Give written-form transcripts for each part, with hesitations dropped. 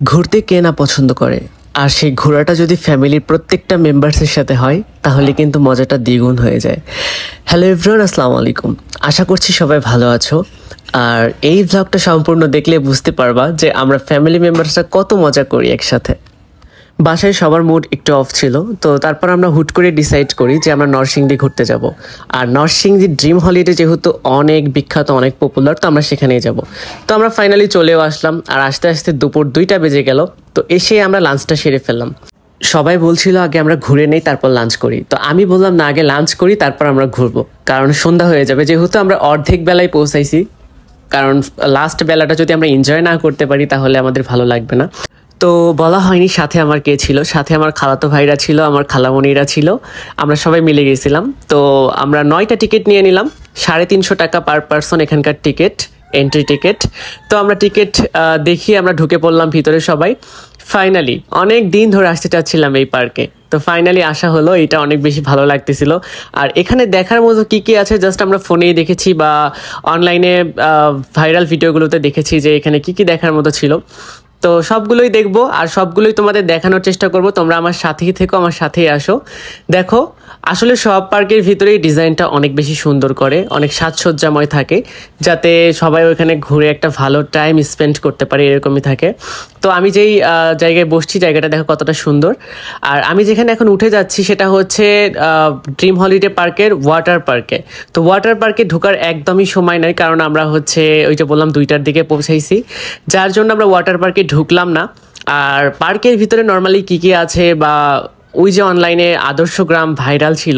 ঘুরতে কে না পছন্দ করে। আর সেই ঘোরাটা যদি ফ্যামিলির প্রত্যেকটা মেম্বার্সের সাথে হয় তাহলে কিন্তু মজাটা দ্বিগুণ হয়ে যায়। হ্যালো এভরিওয়ান, আসসালামু আলাইকুম। আশা করছি সবাই ভালো আছো। আর এই ভ্লগটা সম্পূর্ণ দেখলে বুঝতে পারবা যে আমরা ফ্যামিলি মেম্বার্সরা কত মজা করি একসাথে। বাসায় সবার মুড একটু অফ ছিল, তো তারপর আমরা হুট করে ডিসাইড করি যে আমরা নরসিংদী ঘুরতে যাব। আর নরসিংদী ড্রিম হলিডে যেহেতু অনেক বিখ্যাত, অনেক পপুলার, তো আমরা সেখানেই যাব। তো আমরা ফাইনালি চলেও আসলাম। আর আস্তে আস্তে দুপুর 2টা বেজে গেল। তো এসে আমরা লাঞ্চটা সেরে ফেললাম। সবাই বলছিল আগে আমরা ঘুরে নেই তারপর লাঞ্চ করি, তো আমি বললাম না, আগে লাঞ্চ করি তারপর আমরা ঘুরবো, কারণ সন্ধ্যা হয়ে যাবে। যেহেতু আমরা অর্ধেক বেলায় পৌঁছাইছি, কারণ লাস্ট বেলাটা যদি আমরা এনজয় না করতে পারি তাহলে আমাদের ভালো লাগবে না। তো বলা হয়নি সাথে আমার কে ছিল, সাথে আমার খালাতো ভাইরা ছিল, আমার খালামণিরা ছিল, আমরা সবাই মিলে গেছিলাম। তো আমরা 9টা টিকিট নিয়ে নিলাম, 350 টাকা পার পারসন এখানকার টিকিট, এন্ট্রি টিকিট। তো আমরা টিকিট দেখিয়ে আমরা ঢুকে পড়লাম ভিতরে সবাই। ফাইনালি অনেক দিন ধরে আসতে চাচ্ছিলাম এই পার্কে, তো ফাইনালি আসা হলো। এটা অনেক বেশি ভালো লাগতেছিল। আর এখানে দেখার মতো কি কি আছে জাস্ট আমরা ফোনেই দেখেছি বা অনলাইনে ভাইরাল ভিডিওগুলোতে দেখেছি যে এখানে কি কি দেখার মতো ছিল। তো সবগুলোই দেখবো আর সবগুলোই তোমাদের দেখানোর চেষ্টা করব। তোমরা আমার সাথেই থেকো, আমার সাথেই আসো। দেখো, আসলে সব পার্কের ভিতরেই ডিজাইনটা অনেক বেশি সুন্দর করে, অনেক সাজসজ্জাময় থাকে, যাতে সবাই ওখানে ঘুরে একটা ভালো টাইম স্পেন্ড করতে পারে, এরকমই থাকে। তো আমি যেই জায়গায় বসছি, জায়গাটা দেখো কতটা সুন্দর। আর আমি যেখানে এখন উঠে যাচ্ছি সেটা হচ্ছে ড্রিম হলিডে পার্কের ওয়াটার পার্কে। তো ওয়াটার পার্কে ঢোকার একদমই সময় নাই, কারণ আমরা হচ্ছে ওই যে বললাম 2টার দিকে পৌঁছাইছি, যার জন্য আমরা ওয়াটার পার্কে ঢুকলাম না। আর পার্কের ভিতরে নর্মালি কী কী আছে বা ওই যে অনলাইনে আদর্শ গ্রাম ভাইরাল ছিল,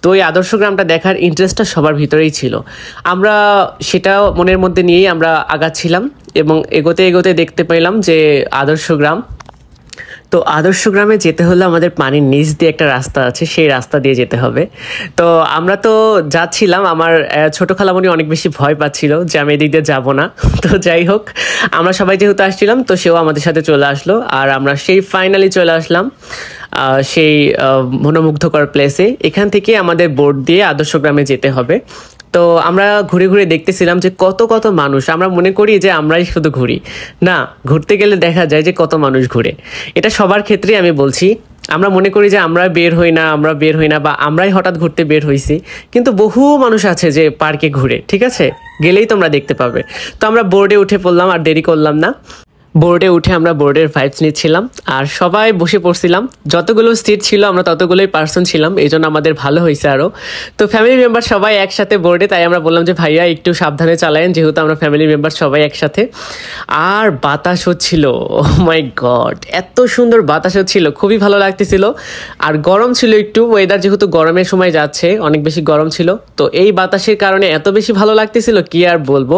তো ওই আদর্শ গ্রামটা দেখার ইন্টারেস্টটা সবার ভিতরেই ছিল। আমরা সেটা মনের মধ্যে নিয়েই আমরা আগাচ্ছিলাম এবং এগোতে এগোতে দেখতে পেলাম যে আদর্শ গ্রাম। তো আদর্শ গ্রামে যেতে হলে আমাদের পানির নিচ দিয়ে একটা রাস্তা আছে, সেই রাস্তা দিয়ে যেতে হবে। তো আমরা তো যাচ্ছিলাম, আমার ছোটো খালামণি অনেক বেশি ভয় পাচ্ছিল যে আমি এদিক দিয়ে যাবো না। তো যাই হোক, আমরা সবাই যেহেতু আসছিলাম তো সেও আমাদের সাথে চলে আসলো। আর আমরা সেই ফাইনালি চলে আসলাম সেই মনোমুগ্ধকর প্লেসে। এখান থেকে আমাদের বোট দিয়ে আদর্শ গ্রামে যেতে হবে। তো আমরা ঘুরে ঘুরে দেখতেছিলাম যে কত কত মানুষ। আমরা মনে করি যে আমরাই শুধু ঘুরি, না, ঘুরতে গেলে দেখা যায় যে কত মানুষ ঘুরে। এটা সবার ক্ষেত্রেই আমি বলছি। আমরা মনে করি যে আমরা বের হই না, আমরা বের হই না, বা আমরাই হঠাৎ ঘুরতে বের হইছি, কিন্তু বহু মানুষ আছে যে পার্কে ঘুরে। ঠিক আছে, গেলেই তোমরা দেখতে পাবে। তো আমরা বোর্ডে উঠে পড়লাম, আর দেরি করলাম না। বোর্ডে উঠে আমরা বোর্ডের ভাইবস নিচ্ছিলাম আর সবাই বসে পড়ছিলাম। যতগুলো সিট ছিল আমরা ততগুলোই পার্সন ছিলাম, এই জন্য আমাদের ভালো হয়েছে আরও। তো ফ্যামিলি মেম্বার সবাই একসাথে বোর্ডে, তাই আমরা বললাম যে ভাইয়া একটু সাবধানে চালায়েন, যেহেতু আমরা ফ্যামিলি মেম্বার সবাই একসাথে। আর বাতাস হচ্ছিল, ও মাই গড, এত সুন্দর বাতাস হচ্ছিল, খুবই ভালো লাগতেছিল। আর গরম ছিল একটু, ওয়েদার যেহেতু গরমের সময় যাচ্ছে, অনেক বেশি গরম ছিল। তো এই বাতাসের কারণে এত বেশি ভালো লাগতেছিল কি আর বলবো।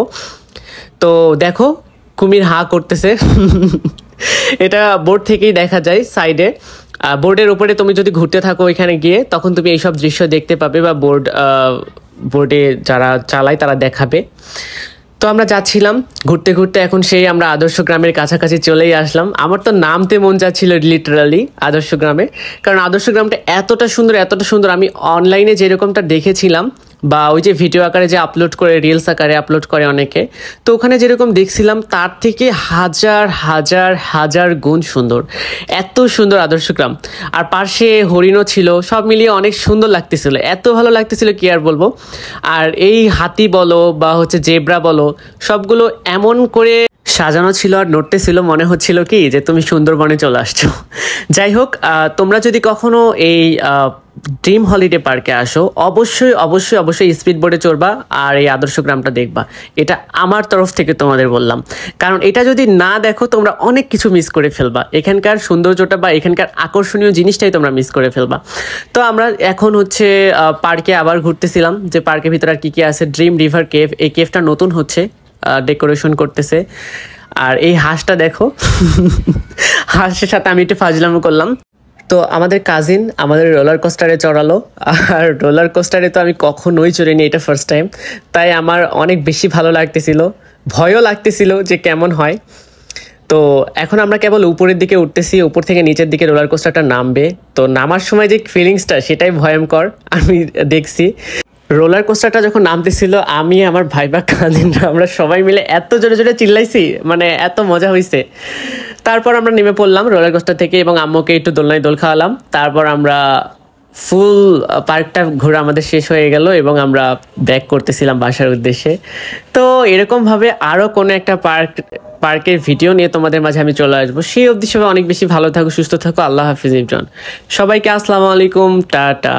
তো দেখো, কুমির হা করতেছে। এটা বোর্ড থেকেই দেখা যায় সাইডে। বোর্ডের উপরে তুমি যদি ঘুরতে থাকো এখানে গিয়ে, তখন তুমি এইসব দৃশ্য দেখতে পাবে, বা বোর্ডে যারা চালায় তারা দেখাবে। তো আমরা যাচ্ছিলাম ঘুরতে ঘুরতে, এখন সেই আমরা আদর্শ গ্রামের কাছাকাছি চলেই আসলাম। আমার তো নামতে মন যাচ্ছিল লিটারালি আদর্শ গ্রামে, কারণ আদর্শ গ্রামটা এতটা সুন্দর, এতটা সুন্দর। আমি অনলাইনে যেরকমটা দেখেছিলাম বা ওই যে ভিডিও আকারে যে আপলোড করে, রিলস আকারে আপলোড করে অনেকে, তো ওখানে যেরকম দেখছিলাম তার থেকে হাজার হাজার হাজার গুণ সুন্দর। এত সুন্দর আদর্শ গ্রাম, আর পাশে হরিণও ছিল। সব মিলিয়ে অনেক সুন্দর লাগতেছিল, এত ভালো লাগতেছিল কি আর বলবো। আর এই হাতি বলো বা হচ্ছে জেব্রা বলো, সবগুলো এমন করে সাজানো ছিল আর নড়তেছিল, মনে হচ্ছিল কি যে তুমি সুন্দরবনে চলে আসছো। যাই হোক, তোমরা যদি কখনো এই ড্রিম হলিডে পার্কে আসো, অবশ্যই অবশ্যই অবশ্যই স্পিড বোর্ডে চড়বা আর এই আদর্শ গ্রামটা দেখবা। এটা আমার তরফ থেকে তোমাদের বললাম, কারণ এটা যদি না দেখো তোমরা অনেক কিছু মিস করে ফেলবা। এখানকার সৌন্দর্যটা বা এখানকার আকর্ষণীয় জিনিসটাই তোমরা মিস করে ফেলবা। তো আমরা এখন হচ্ছে পার্কে আবার ঘুরতেছিলাম যে পার্কের ভিতরে আর কী কী আছে। ড্রিম রিভার কেভ, এই কেভটা নতুন হচ্ছে, ডেকোরেশন করতেছে। আর এই হাঁসটা দেখো, হাঁসের সাথে আমি একটু ফাজলামো করলাম। তো আমাদের কাজিন আমাদের রোলার কোস্টারে চড়ালো, আর রোলার কোস্টারে তো আমি কখনোই চড়িনি, এটা ফার্স্ট টাইম। তাই আমার অনেক বেশি ভালো লাগতেছিল, ভয়ও লাগতেছিল যে কেমন হয়। তো এখন আমরা কেবল উপরের দিকে উঠতেছি, উপর থেকে নিচের দিকে রোলার কোস্টারটা নামবে। তো নামার সময় যে ফিলিংসটা, সেটাই ভয়ঙ্কর আমি দেখছি। রোলার কোস্টারটা যখন নামতেছিল আমি আমার ভাই বা কাজিনরা আমরা সবাই মিলে এত জোরে জোরে চিল্লাইছি, মানে এত মজা হয়েছে। তারপর আমরা নেমে পড়লাম রোলার কোস্টার থেকে এবং আম্মুকে একটু দোলনায় দোল খাওয়ালাম। তারপর আমরা ফুল পার্কটা ঘোরা আমাদের শেষ হয়ে গেল এবং আমরা ব্যাক করতেছিলাম বাসার উদ্দেশ্যে। তো এরকমভাবে আরও কোনো একটা পার্কের ভিডিও নিয়ে তোমাদের মাঝে আমি চলে আসবো। সেই অবধি সবাই অনেক বেশি ভালো থাকো, সুস্থ থাকো। আল্লাহ হাফিজ ইবরান। সবাইকে আসসালামু আলাইকুম, টাটা।